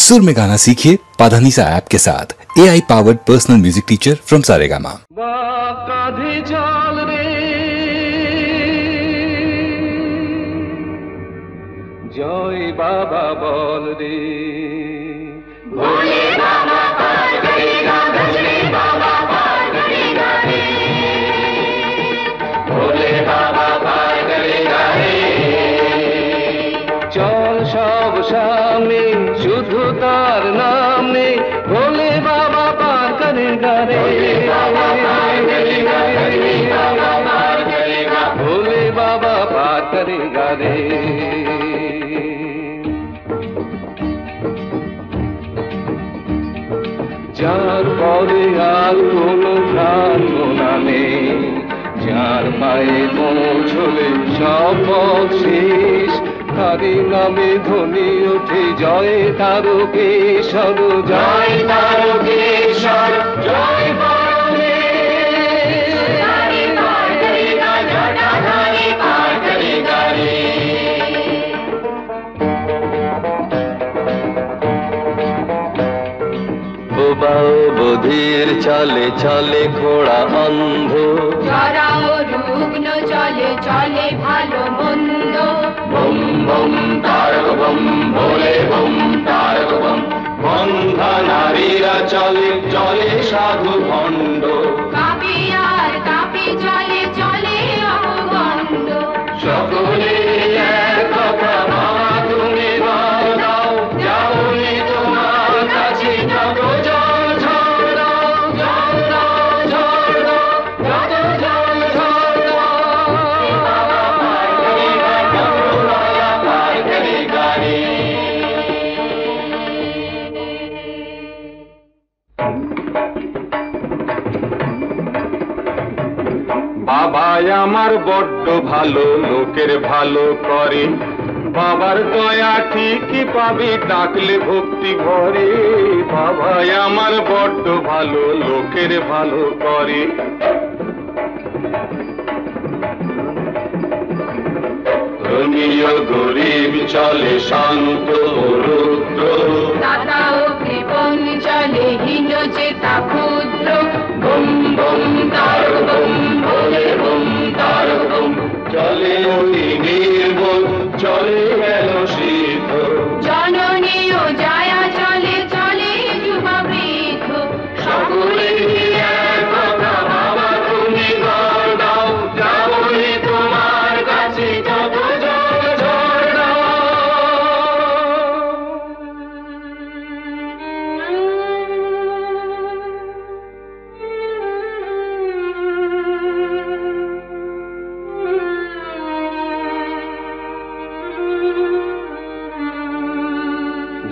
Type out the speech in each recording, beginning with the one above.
सुर में गाना सीखिए पाधानीसा ऐप के साथ। AI powered personal music teacher from Saregama. जय बाबा बोल रे, भोले बाबा पार करेगा, भजने बाबा पार करेगा रे, भोले बाबा पार करेगा रे। चल सब सामने शुद्ध तार नाम ने, भोले बाबा पार करेगा रे, भोले बाबा पार करेगा, भजने बाबा पार करेगा, भोले बाबा पार करेगा रे। যার পরে আর কোনো প্রার্থনা নেই, যার পায়ে পৌঁছলে সব পথ শেষ, তারই নামে ধ্বনি ওঠে জয় তারকেশ্বর, জয় তারকেশ্বর, জয় পরমেশ্বর, তারি পার করেगा, জটাধারী পার করেगा রে। বধির চলে চলে ঘোড়া অন্ধ, যারা রুগ্ন চলে চলে ভালো মন্দ, বম বম তারক বম, ভোলে বম তারক বম। বন্ধা নারীরা চলে চলে সাধু ভণ্ড, কাপি আর কাপি চলে চলে অগণ্ড। সকলে এক কথা বাবা তুমি বল দাও, যাবনি তোমার কাছে যত জল ঝড় দাও, জল দাও ঝড় দাও, যত জল ঝড় দাও। বাবা পার করেগা, ডমরুওয়ালা পার করেগা রে। বাবাই আমার বড্ড ভালো, লোকের ভালো করে, বাবার দয়া ঠিকই পাবি ডাকলে ভক্তি ভরে। বাবাই আমার বড্ড ভালো, লোকের ভালো করে। ধনী ও গরিব চলে শান্ত ও রুদ্র, দাতা ও কৃপণ চলে হীন চেতা ক্ষুদ্র। বম বম তারক বম, ভোলে বম তারক বম। চলে অতি নির্বোধ, চলে গেল সিদ্ধ, জননী ও জায়া চলে চলে যুবা বৃদ্ধ। সকলে এক কথা বাবা তুমি বল দাও, যাবনি তোমার কাছে যত জল ঝড় দাও।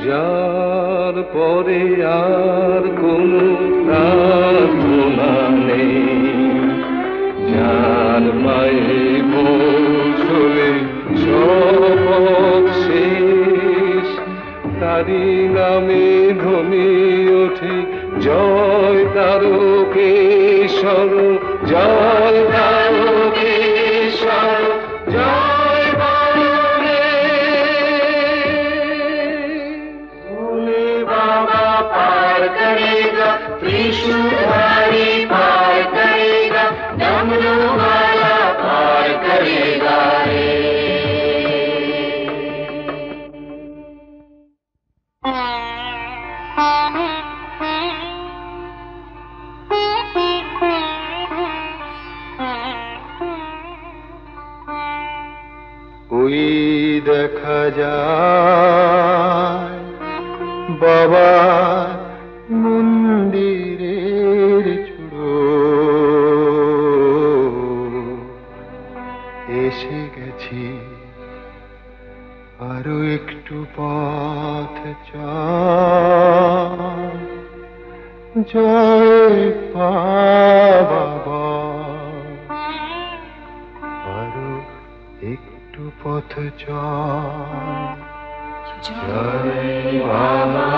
যার পরে আর কোনো প্রার্থনা নেই, যার পায়ে পৌঁছলে সব শেষ, তারি নামে ধ্বনি ওঠে জয় তারকেশ্বর, জয় তারকেশ্বর, জয় भोले बाबा पार करेगा, त्रिशूलधारी पार करेगा, डमरू वाला पार करेगा रे। ওই দেখা যায় বাবা মন্দিরের চূড়ো, এসে গেছি আরো একটু পথ চাই, জয় বাবা, আরো একটু পথ চাই, জয় বাবা,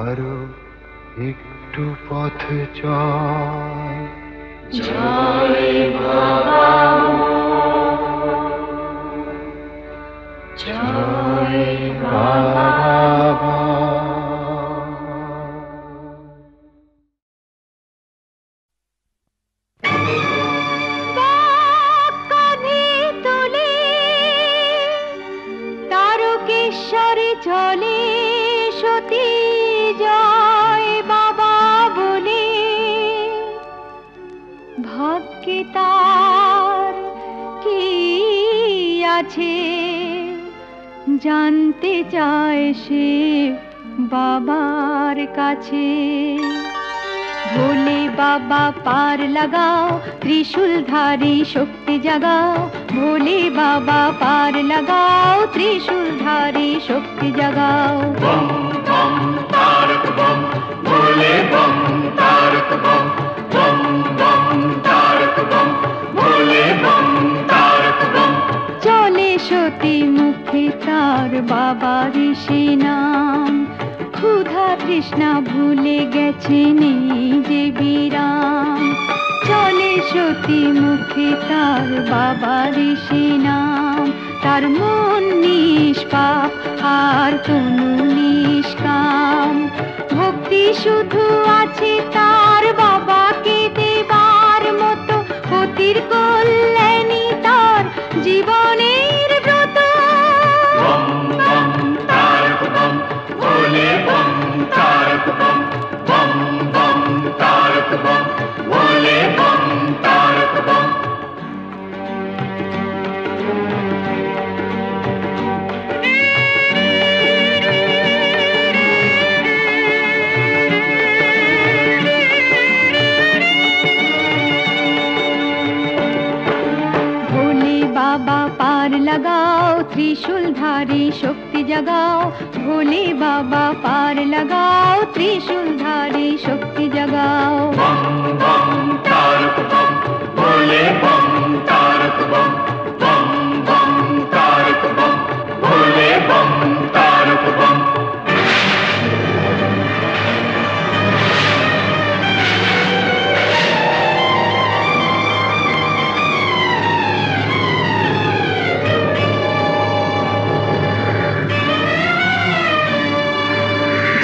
আরো একটু পথ চাই, জয় বাবা। জয় বাবা। তারকেশ্বরে চলে সতী জয় বাবা বলে, ভাগ্যে তার কি আছে জানতে চায় সে বাবার কাছে। ভোলে বাবা পার লাগাও, ত্রিশূলধারী শক্তি জাগাও। ভোলে বাবা পার লাগাও, ত্রিশূলধারী শক্তি জাগাও। বম বম তারক বম, ভোলে বম তারক বম। বম বম তারক বম, ভোলে বম তারক বম। চলে সতী মুখে তার বাবা ঋষি নাম, ক্ষুধা তৃষ্ণা ভুলে গেছে নেই যে বিরাম। চলে সতী মুখে তার বাবা ঋষি নাম, তার মন নিষ্পাপ আর তনু নিষ্কাম। ভক্তি শুধু আছে তার বাবাকে দেবার মতো, পতির কল্যাণী তার জীবনের ব্রত। বম বম তারক বম, ভোলে বম তারক বম। বম বম তারক বম, ভোলে বম তারক বম। ভোলে বাবা পার লাগাও, ত্রিশূলধারী শক্তি জাগাও। ভোলে বাবা পার লাগাও, ত্রিশূলধারী শক্তি জাগাও। বম বম তারক বম, ভোলে বম তারক বম। বম বম তারক বম, ভোলে বম তারক বম।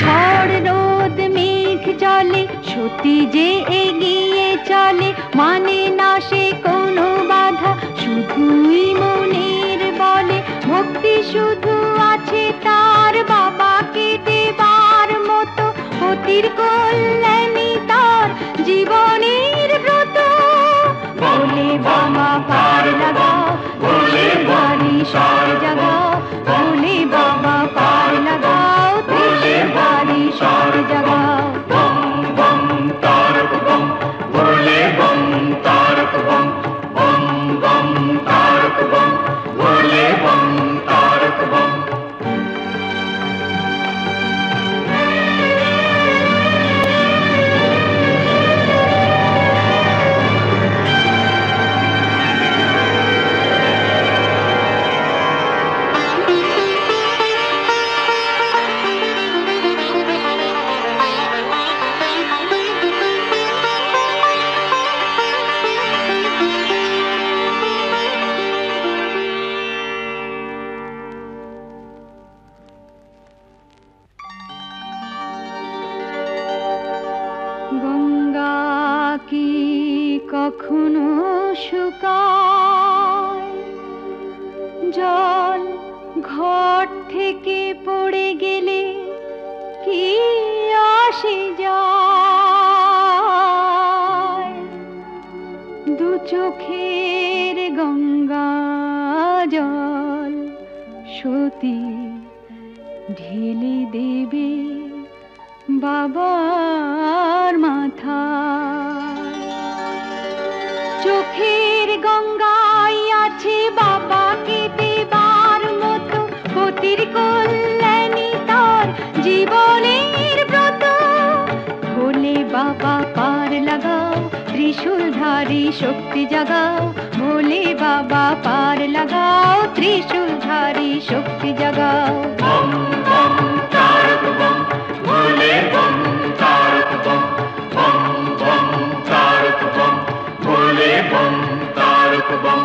ঝড় রোদ মেঘ চলে, সতী যে এগিয়ে চলে। মানে না সে কোনো বাধা, শুধুই মনের বলে। ভক্তি শুধু আছে তার বাবাকে দেবার মতো, পতির কল্যাণী তার জীবনের ব্রত। ভোলে বাবা পার লাগাও, ভোলে ত্রিশূলধারী শক্তি জাগাও। ভোলে বাবা পার লাগাও, ত্রিশূলধারী শক্তি জাগাও। বম বম তারক বম, ভোলে বম তারক বম। বম বম তারক বম, ভোলে বম তারক বম। গঙ্গা কি কখনো শুকায়? জল ঘট থেকে পড়ে গেলে কি আসে যায়? দু চোখের গঙ্গা জল সতী ঢেলে দেবে বাবার মাথায়। চোখের গঙ্গায় আছে বাবাকে দেবার মতো, পতির কল্যাণী তার জীবনের ব্রত। ভোলে বাবা পার লাগাও, ত্রিশূলধারী শক্তি জাগাও। ভোলে বাবা পার লাগাও, ত্রিশূলধারী শক্তি জাগাও। বম বম তারক বম, ভোলে বম তারক বম। বম বম তারক বম, ভোলে বম তারক বম।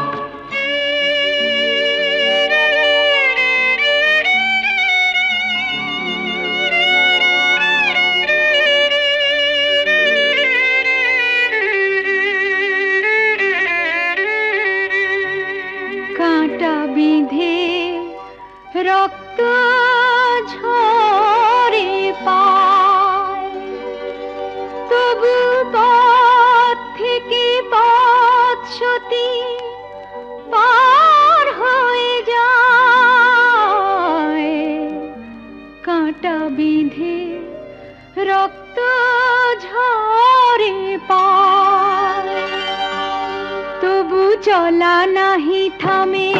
রক্ত ঝরে পায়, তবু পথ থেকে পথসতী পার হয়ে যায়। কাঁটা বিঁধে রক্ত ঝরে পায়, তবু চলা নাহি থামে।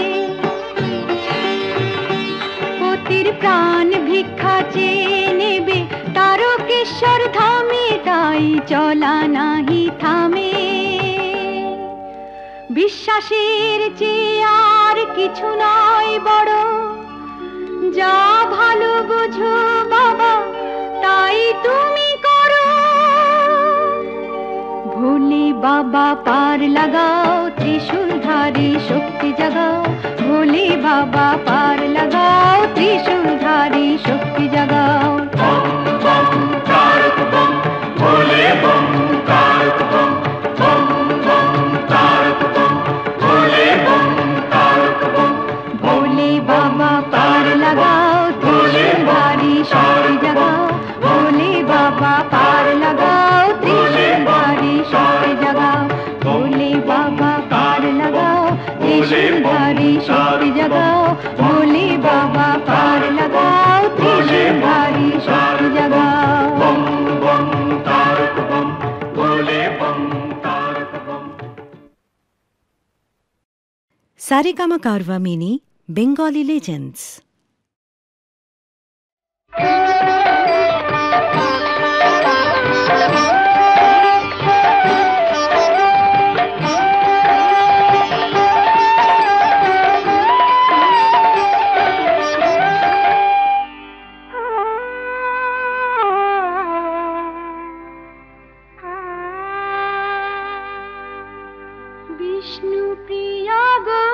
পতির প্রাণ ভিক্ষা চেয়ে নেবে তারকেশ্বর ধামে, তাই চলা নাহি থামে। বিশ্বাসের চেয়ে আর কিছু নয় বড়, যা ভালো বোঝো বাবা তাই তুমি করো। ভোলে বাবা পার লাগাও, ত্রিশূলধারী শক্তি জাগাও। ভোলে বাবা পার লাগাও, ত্রিশূলধারী শক্তি জাগাও। বম বম তারক বম, ভোলে বম তারক বম, বম বম তারক বম, ভোলে বম তারক বম। ভোলে বাবা পার লাগাও, ত্রিশূলধারী শক্তি জাগাও। ভোলে বাবা পার লাগাও, ত্রিশূলধারী শক্তি জাগাও। ভোলে বাবা পার লাগাও, ত্রিশূলধারী শক্তি জাগাও। ভোলে বাবা পার লাগাও, ত্রিশূলধারী শক্তি জাগাও। বম বম তারক বম, ভোলে বম তারক বম। Saregama Carvaan mini Bengali legends. বিষ্ণু প্রিয়া গো,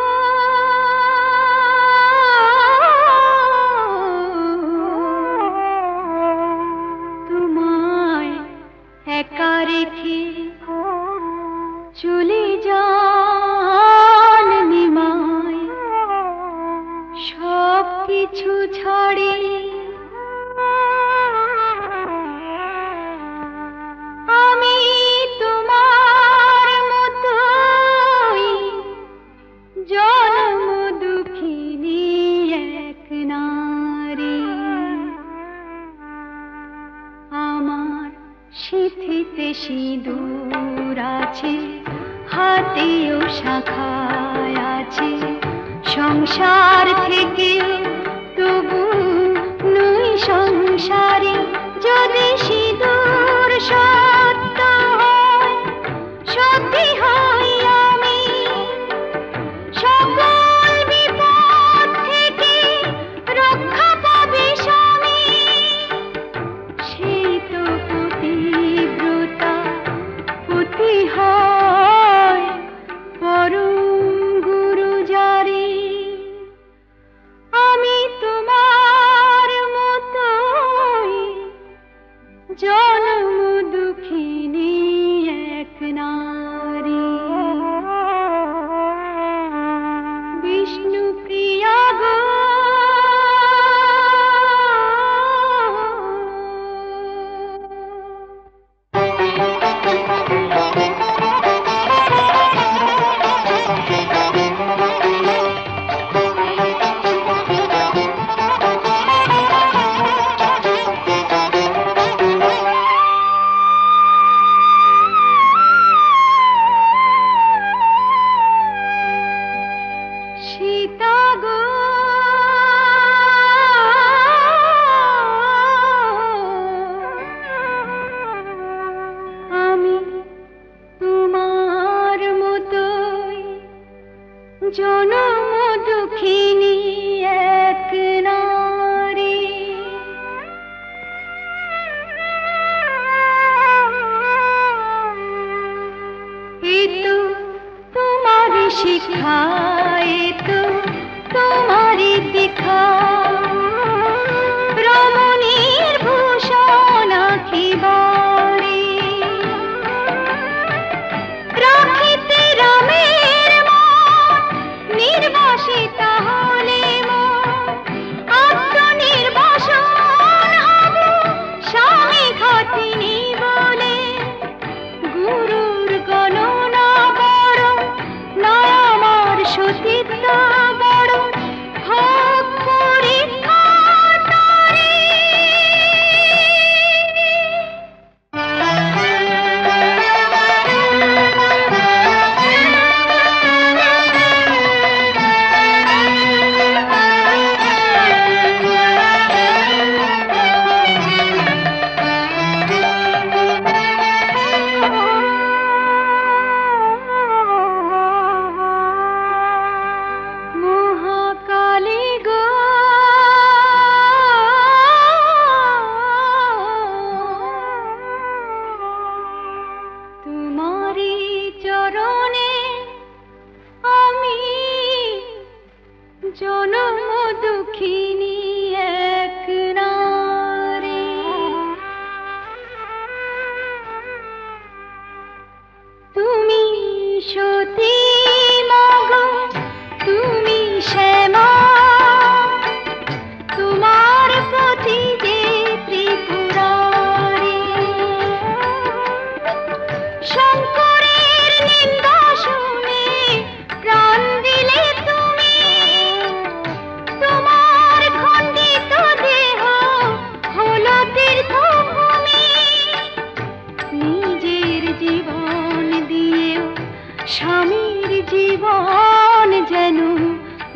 তোমায় একা রেখে চলে যান নিমাই। সব কিছু ছাড়ে আমি তোমার মতোই জন্ম দুঃখিনী এক নারী। আমার সিঁথিতে সিঁদুর আছে, হাতেও শাখায় আছে। সংসার থেকে তবু নই সংসারী, যদি সিঁদুর সত্য হয় সত্যি হই আমি। সকল বিপদ থেকে রক্ষা পাবে স্বামী, সেই তো পতিব্রতা পতি হয় পরম গুরু জারি।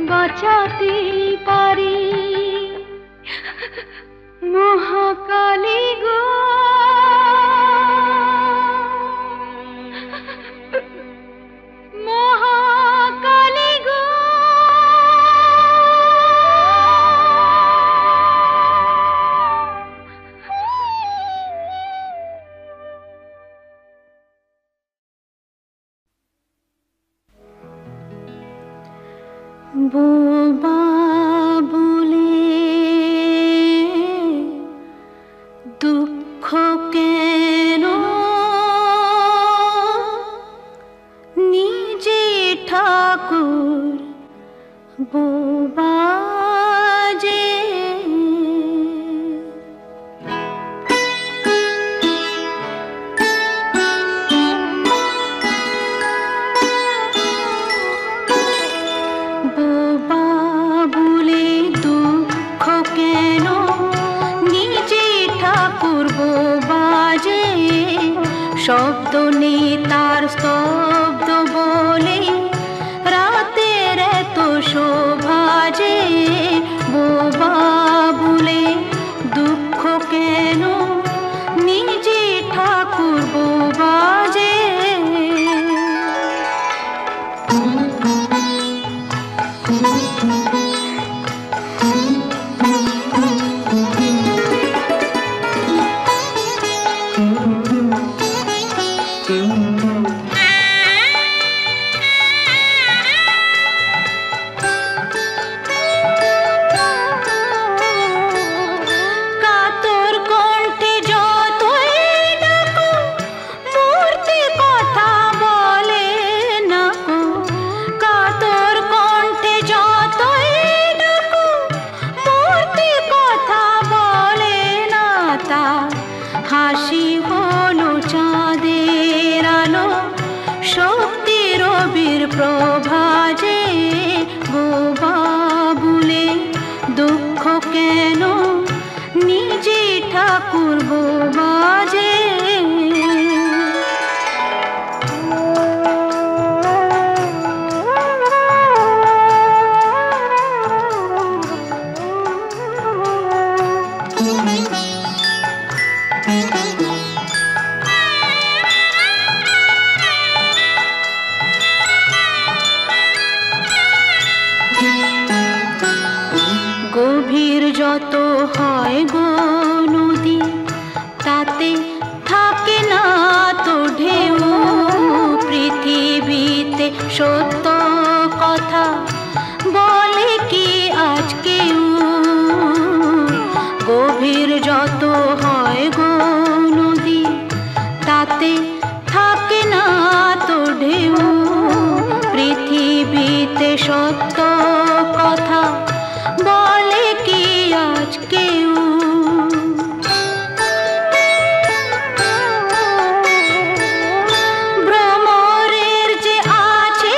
বাঁচাতে পারি মহাকালী গো মহাকালী গো বোবা বলে দুঃখ কেন নিজে ঠাকুর বোবা যে বোবা বলে দুঃখ কেন নিজে ঠাকুর বোবা যে শব্দ নেই তার স্তব্ধ বলে রাতের এত শোভা যে বোবা বলে দুঃখ কেন নিজে ঠাকুর বোবা যে কাতর কণ্ঠে যতই ডাকো মূর্তি কথা বলে না কো কাতর কণ্ঠে যতই ডাকো মূর্তি কথা বলে না তার হাসি হলো চাঁদের আলো শক্তি রবির প্রভা যে বোবা বলে দুঃখ কেন নিজে ঠাকুর বোবা যে গভীর যত হয় গো নদী তাতে থাকে না তো ঢেউ পৃথিবীতে সত্য কথা বলে কি আজ কেউ গভীর যত হয় গো নদী তাতে থাকে না তো ঢেউ পৃথিবীতে সত্য কথা বলে কি আজ কেউ ভ্রমরের যে আছে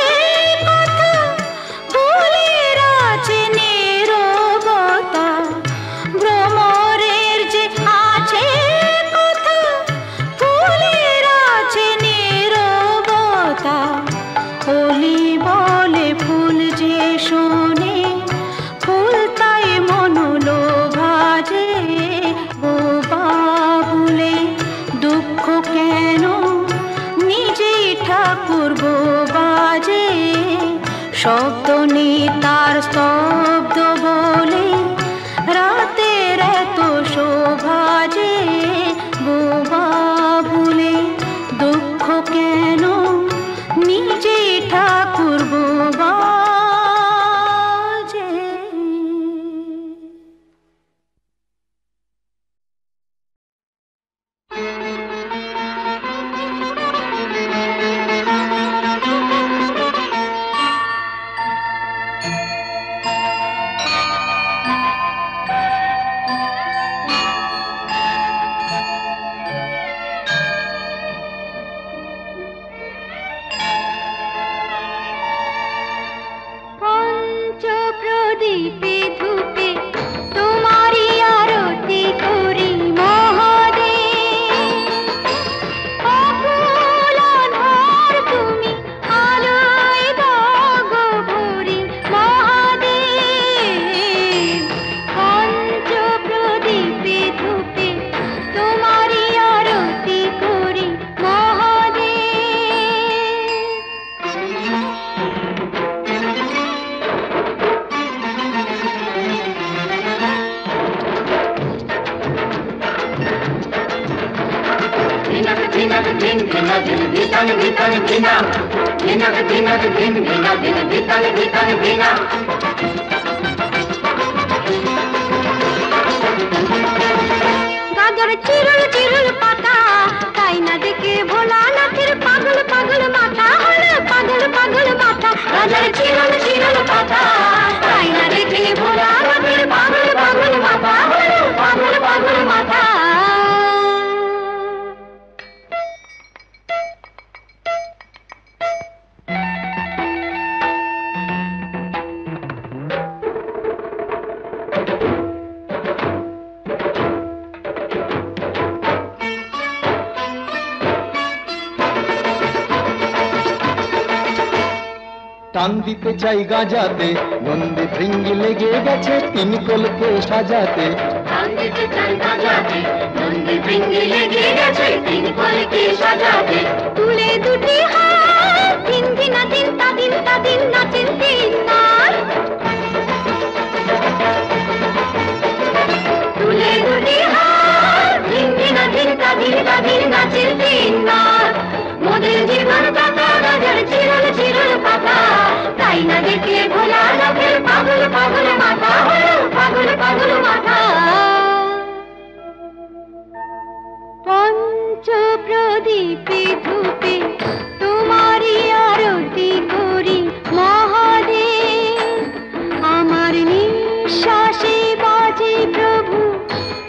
ধিন ধিনা ধিন ধিতাং ধিতাং ধিনা ধিনাক ধিনাক ধিন ধিনা ধিন ধিতাং ধিতাং ধিনা গাজর চিরুল চিরুল পাতা তাই না দেখে ভোলানাথের পাগল পাগল মাথা হলো পাগল পাগল মাথা গাজর চিরুল চিরুল পাতা তাই না দেখে ভোলানাথের পাগল পাগল মাথা হলো পাগল পাগল মাথা টান দিতে চাই গাজাতে নন্দী ভৃঙ্গি লেগে গেছে তিন কলকে সাজাতে টান দিতে চাই গাজাতে নন্দী ভৃঙ্গি লেগে গেছে তিন কলকে সাজাতে তুলে দুটি হাত দিন দিনা দিন তা দিন নাচেন তিন নার তুলে দুটি হাত দিন দিনা দিন তা দিন নাচের তিন নার মোদের জীবন পাতা গাজর চিরল চিরল পাতা তাই না দেখে ভোলানাথের পাগল পাগল মাথা হলো পাগল পাগল মাথা পঞ্চ প্রদীপে ধূপে তোমারই আরতি করি মহাদেব আমার নিঃশ্বাসে বাজে প্রভু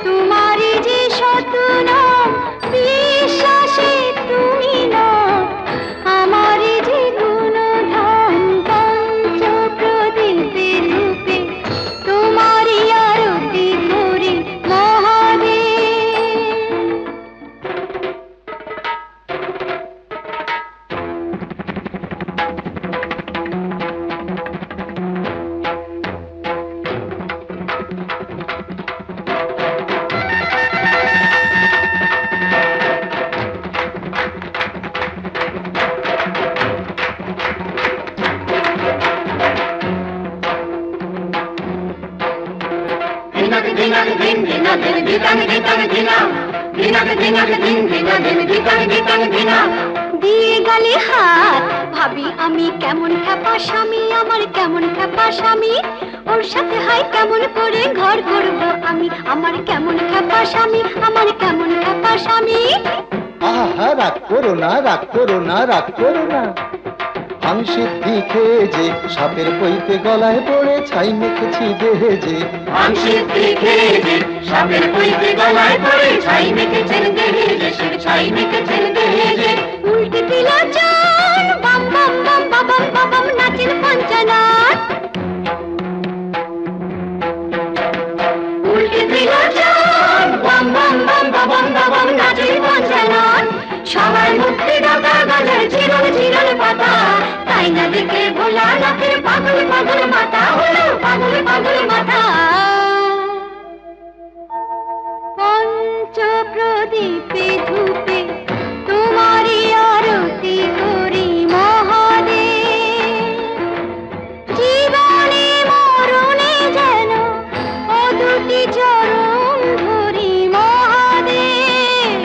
তোমারই যে শতনাম বিশ্বাসে তুমি না আমারই যে গুণধাম পঞ্চ প্রদীপে ধূপে তোমারই আরতি করি মহাদেব ধিনাক ধিনাক ধিন ধিনা ধিন ধিতাং ধিতাং ধিনা ধিনাক ধিনাক ধিন ধিনা ধিন ধিতাং ধিতাং ধিনা দিয়ে গেলে হাত ভাবি আমি কেমন খ্যাপা স্বামী আমার কেমন খ্যাপা স্বামী ওর সাথে হাই কেমন করে ঘর করবো আমি আমার কেমন খ্যাপা স্বামী আমার কেমন খ্যাপা স্বামী আহা রাগ করো না রাগ করো না রাগ করো না হাংসিদ্ধি খেয়ে যে সাপের পইতে গলায় পড়ে ছাই মেখেছি দেহে যে আংশিক দেখে যে সাপের পইতে গলায় পড়ে ছাই মেখেছেন দেহে যে ছাই মেখেছেন দেহে যে উল্টে দিলা চান বাম বাম বাম বাবাম বাবাম নাচের পঞ্চনাথ উল্টে দিল চান বাম বাম বাম বাবাম বাবাম নাচের পঞ্চনাথ সবার মুক্তি দাতা গাজর চিরল চিরল পাতা তাই না দেখে ভোলানাথের পাগল পাগল মাথা হলো পাগল পাগল মাথা পঞ্চ প্রদীপে ধূপে তোমারই আরতি করি মহাদেব জীবনে মরণে যেন ও দুটি চরণ ধরি মহাদেব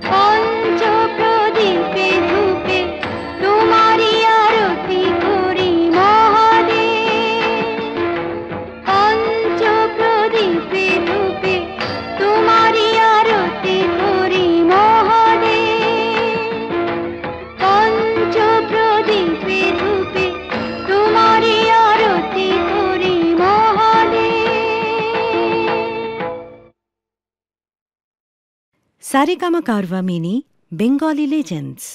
পঞ্চ প্রদীপে ধূপে তোমারই আরতি করি মহাদেব পঞ্চ প্রদীপে ধূপে তোমারই আরতি করি মহাদেব পঞ্চ প্রদীপে ধূপে তোমারই আরতি করি মহাদেব सारेगामा कारवा मिनी बेंगली लेजेंड्स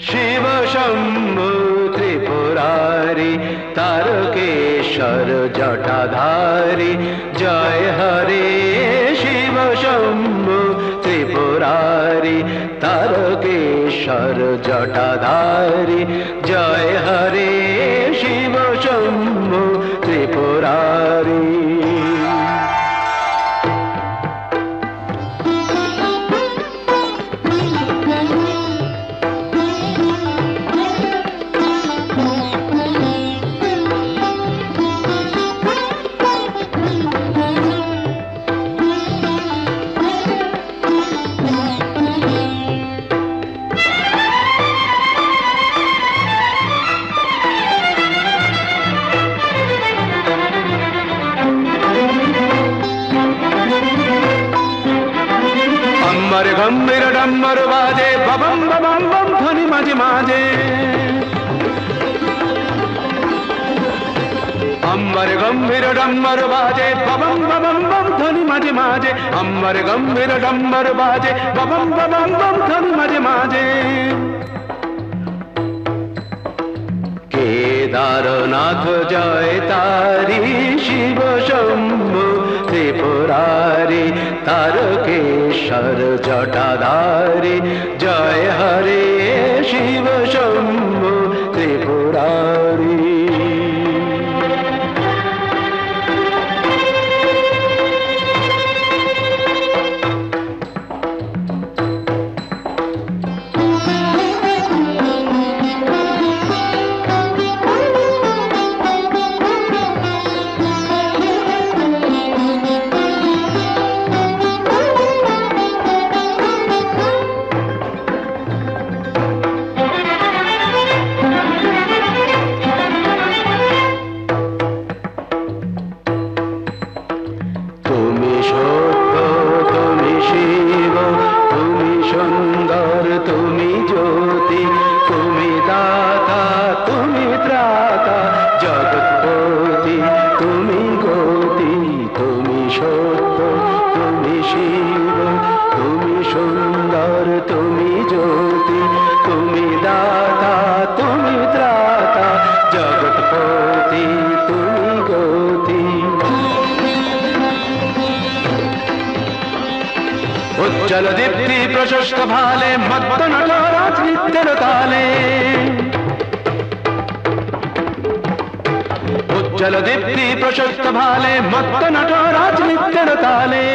शिव शंभु त्रिपुरारी तारकेश्वर जटाधारी जय हरे शिव शंभु त्रिपुरारी तारकेश्वर जटाधारी जय हरे शिव शंभु त्रिपुरारी মাঝে মাঝে अम्बर गंभीर डम्बर बाजे बबम बबम बम ध्वनि माजे माजे अम्बर गंभीर डम्बर बाजे बबम बबम बम ध्वनि माजे माजे केदारनाथ जय तारी शिव शंभु त्रिपुरारी तारकेश्वर जटाधारी जय हरे शिव शंभु त्रिपुरारी जलदीप्ति प्रशस्त भाले मत्त नटराज नित्यर ताले जलदीप्ति प्रशस्त भाले मत्त नटराज नित्यर ताले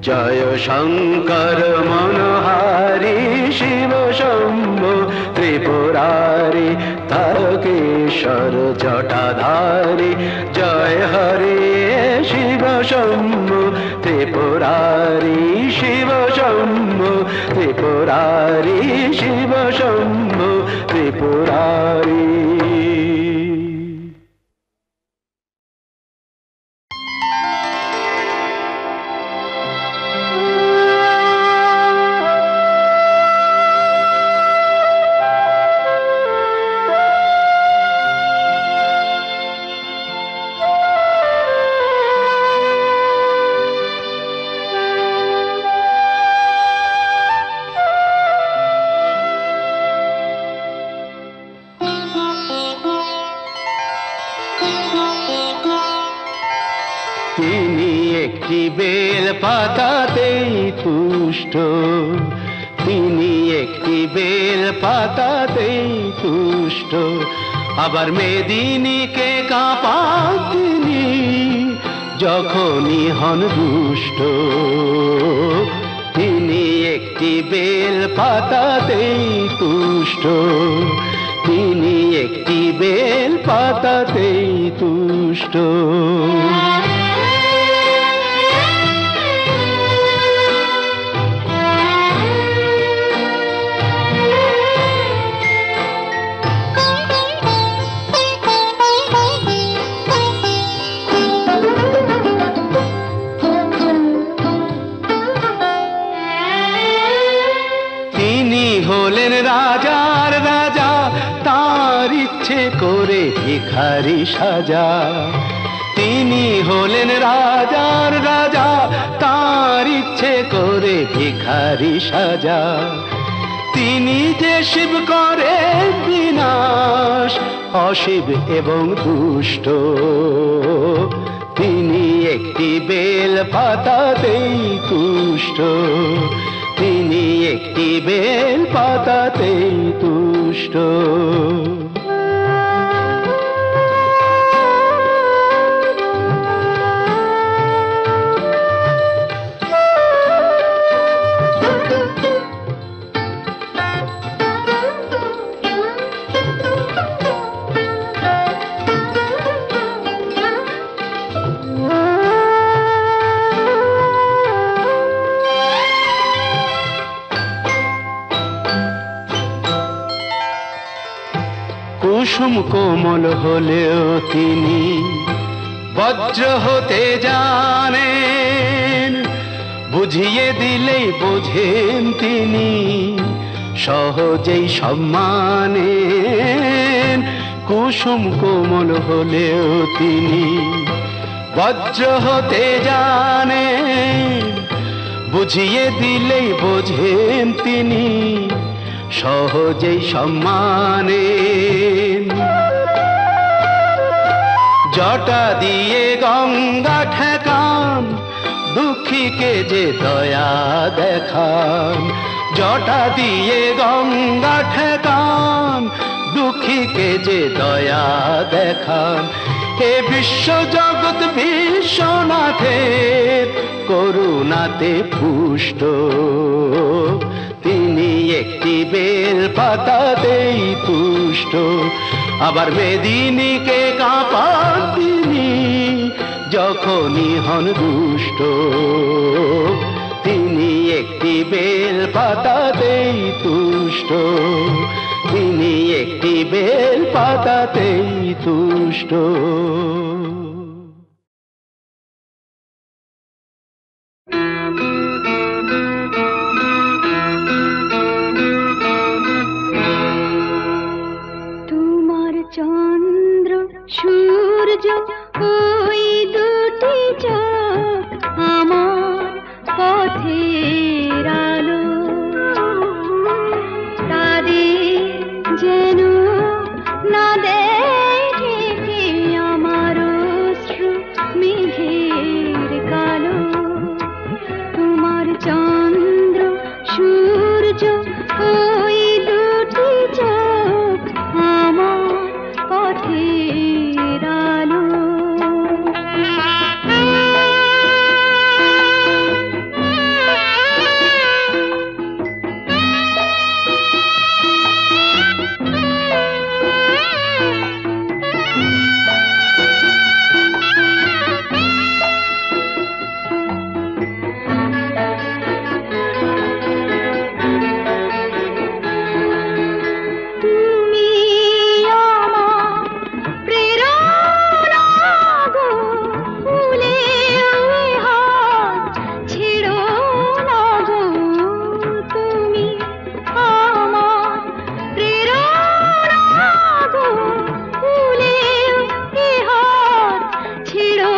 जय शंकर मनोहारी शिव शंभु त्रिपुरारी तारकेश्वर जटाधारी जय हरे शिव शंभु त्रिपुरारी शिव शंभु त्रिपुरारी शिव शंभु त्रिपुरारी बेल पातातेई तुष्ट তিনি একটি বেল পাতাতেই তুষ্ট আবার মেদিনীকে কাঁপান তিনি যখনই হন দুষ্ট তিনি একটি বেল পাতাতেই তুষ্ট তিনি একটি বেল পাতাতেই তুষ্ট হলেন রাজার রাজা তার ইচ্ছে করে ভিখারি সাজা তিনি হলেন রাজার রাজা তার ইচ্ছে করে ভিখারি সাজা তিনি যে শিব করে বিনাশ অশিব এবং দুষ্ট তিনি একটি বেল পাতাতেই তুষ্ট তিনি একটি বেল পাতাতেই তুষ্ট কুসুম কোমল হলেও তিনি বজ্র হতে জানেন বুঝিয়ে দিলেই বোঝেন তিনি, সহজেই সম্মানেন, কুসুম কোমল হলেও তিনি বজ্র হতে জানেন। বুঝিয়ে দিলেই বোঝেন তিনি, সহজেই সম্মানেন। জটা দিয়ে গঙ্গা ঠেকান, দুঃখীকে যে দয়া দেখান। জটা দিয়ে গঙ্গা ঠেকান, দুঃখীকে যে দয়া দেখান। হে বিশ্ব জগৎ বিশ্বনাথের করুণাতে পুষ্ট, তিনি একটি বেল পাতাতেই তুষ্ট। আবার মেদিনীকে কাঁপান তিনি, যখনই হন দুষ্ট। তিনি একটি বেল পাতাতেই তুষ্ট, তিনি একটি বেল পাতাতেই তুষ্ট। তোমার চন্দ্র সূর্য ওই দুটি চোখ আমার পথের আলো, তাদের যেন না দেখে আমার অশ্রু মেঘের কালো। তোমার চন্দ্র সূর্য ওই দুটি চোখ আমার পথের আলো। তুমি আমার প্রেরণা গো, ফুলে হাত ছেড়ো না গো। তুমি আমার প্রেরণা গো, ফুলে হাত ছেড়ো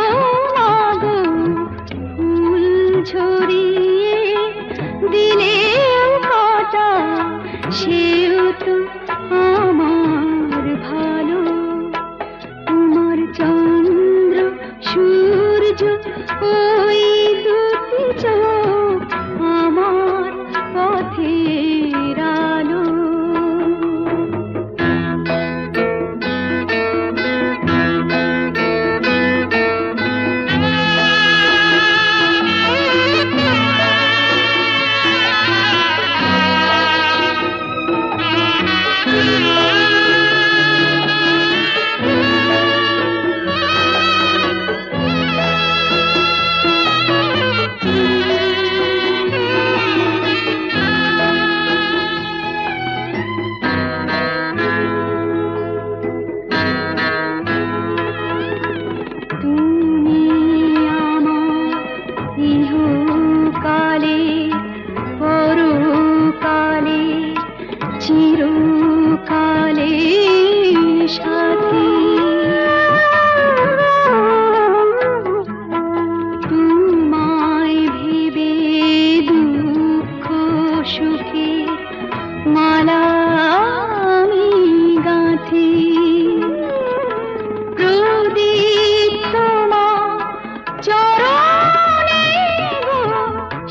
না গো। ফুল ছড়িয়ে দিলেও কাটা, সেও তো আমার ভালো। তোমার চন্দ্র সূর্য ওই দুটি চোখ আমার পথের আলো। তুমি আমার ইহকালে পরকালে চিরকালে সাথী। তোমায় ভেবে দুঃখ সুখে মালা আমি গাঁথি। প্রদীপ তোমার চরণে গো,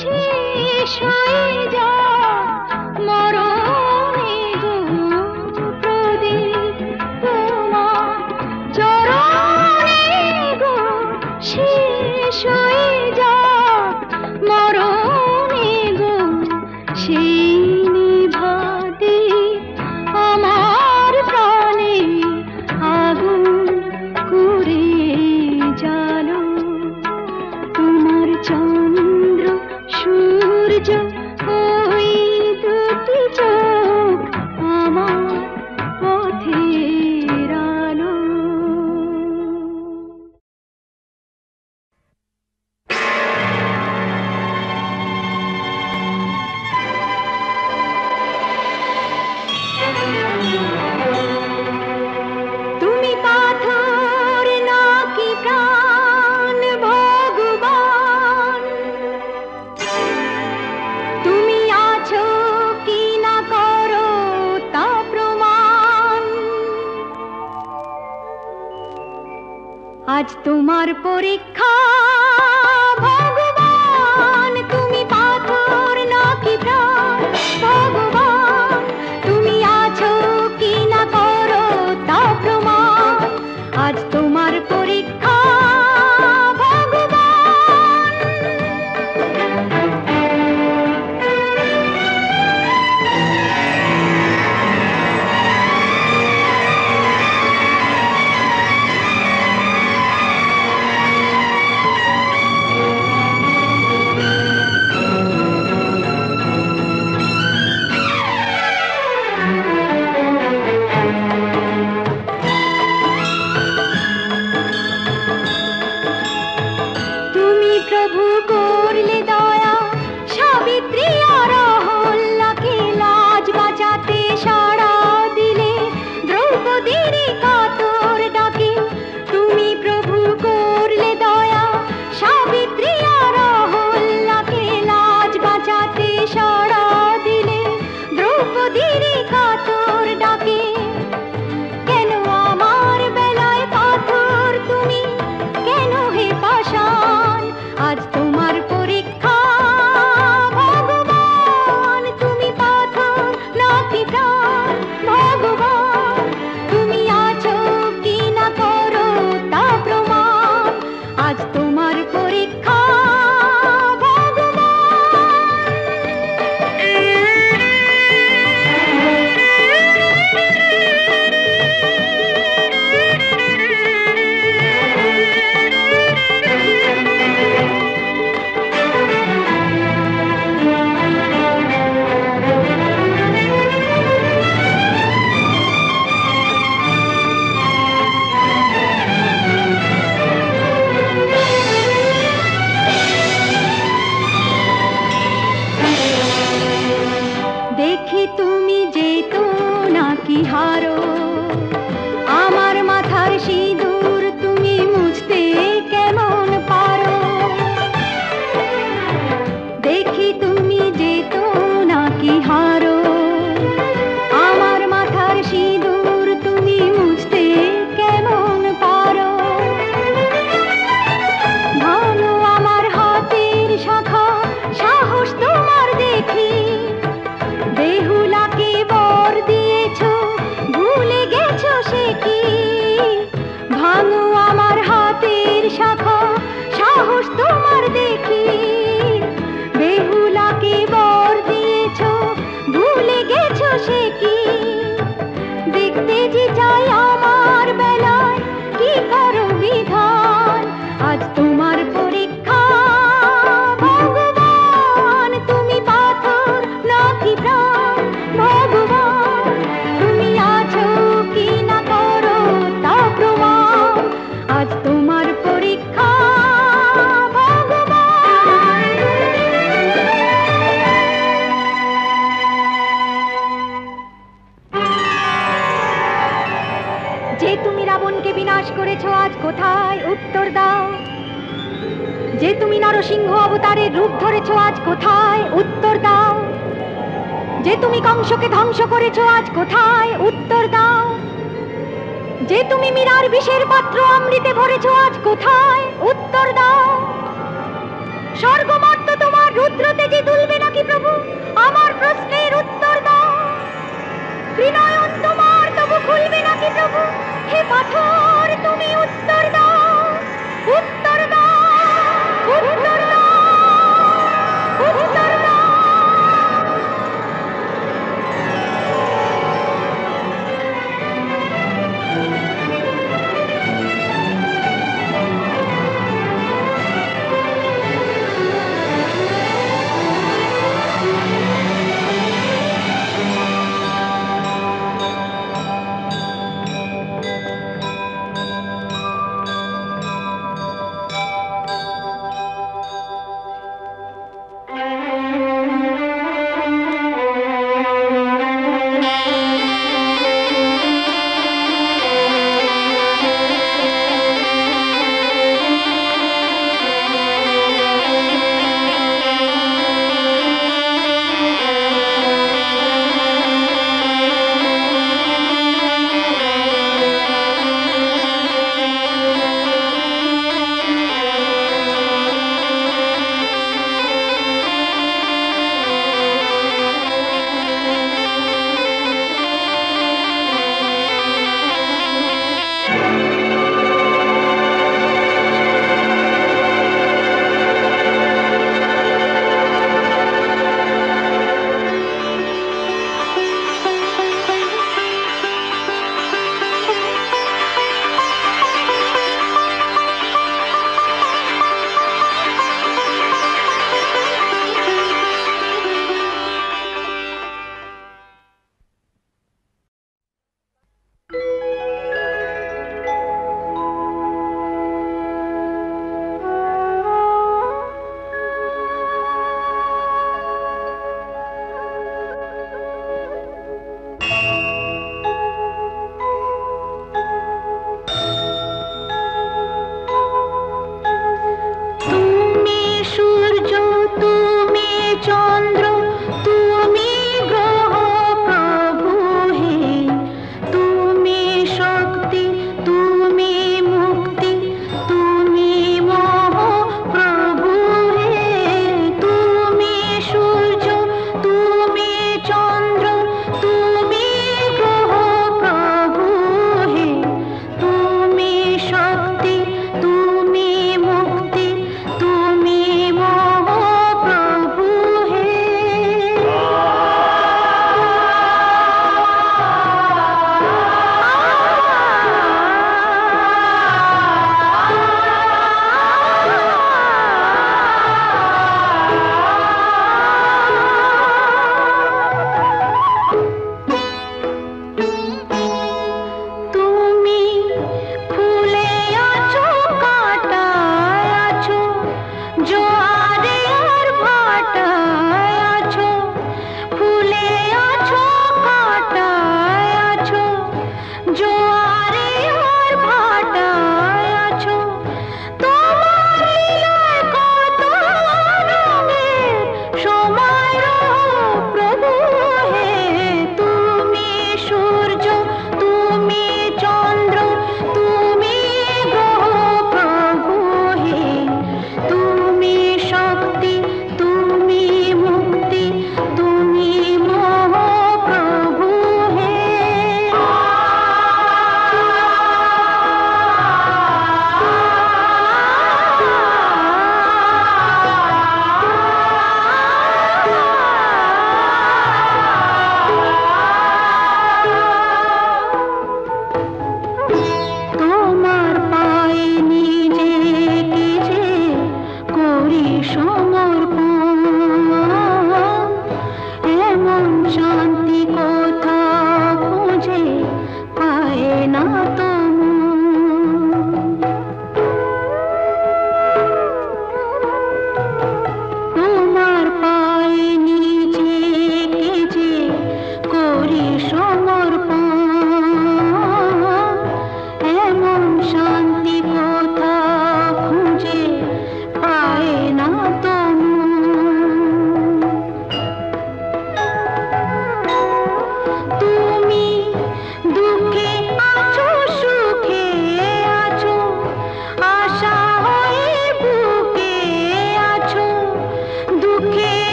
শেষ হয়ে যায় মরণে গো। তুমি পাথর নাকি প্রাণ ভগবান, তুমি আছো কি না করো তা প্রমাণ। আজ তোমার পরীক্ষা ভগবান, তুমি পাথর নাকি প্রাণ ভগবান, তুমি আছো কি না করো তা প্রমাণ। আজ তোমার পরীক্ষা ভগবান। তুমি প্রভু করলে দয়া, সাবিত্রী আর অহল্যাকে লাজ বাঁচাতে সাড়া দিলে, দ্রৌপদীর কাতর ডাকে। তুমি প্রভু করলে দয়া, সাবিত্রী আর অহল্যাকে লাজ বাঁচাতে সাড়া দিলে, দ্রৌপদীর কাতর ডাকে। কেন আমার বেলায় পাথর তুমি, কেন হে পাষাণ? আজ তোমার পরীক্ষা ভগবান, তুমি পাথর নাকি প্রাণ ভগবান, তুমি আছো কি না করো তা প্রমাণ। আজ তোমার পরীক্ষা দেখি তুমি যেতো নাকি হারো, আমার মাথার সিঁদুর তুমি মুছতে কেমন পারো। দেখি তুমি যেতো নাকি হারো, আমার মাথার সিঁদুর তুমি মুছতে কেমন পারো। ভালো আমার হাতের শাখা, সাহস তোমার দেখি, বেহুলাকে বর দিয়েছো ভুলে গেছো সে কি। ভাঙো আমার হাতের শাখা, সাহস তোমার দেখি, বেহুলাকে বর দিয়েছো ভুলে গেছো সে কি। দেখতে যে চাই আমার বেলায় কি করো বিধান। আজ তোমার পরীক্ষা ভগবান, তুমি পাথর নাকি প্রাণ ভগবান, তুমি আছো কি না করো তা প্রমাণ। আজ তোমার পরীক্ষা ভগবান। যে তুমি রাবণকে বিনাশ করেছো আজ কোথায় উত্তর দাও। যে তুমি নরসিংহ অবতারের রূপ ধরেছো আজ কোথায় উত্তর দাও। যে তুমি কংসকে ধ্বংস করেছো আজ কোথায় উত্তর দাও। যে তুমি মীরার বিষের পাত্র অমৃতে ভরেছো আজ কোথায় উত্তর দাও। স্বর্গমর্ত তোমার রুদ্র তেজে তুলবে নাকি প্রভু, আমার প্রশ্নের উত্তর দাও। ত্রিনয়ন তোমার তবু খুলবে নাকি প্রভু, হে পাথর তুমি উত্তর দাও। উত্তর দাও, উত্তর দাও, উত্তর দাও।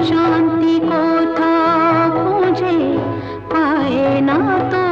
শান্তি কোথাও খুঁজে পায় না তো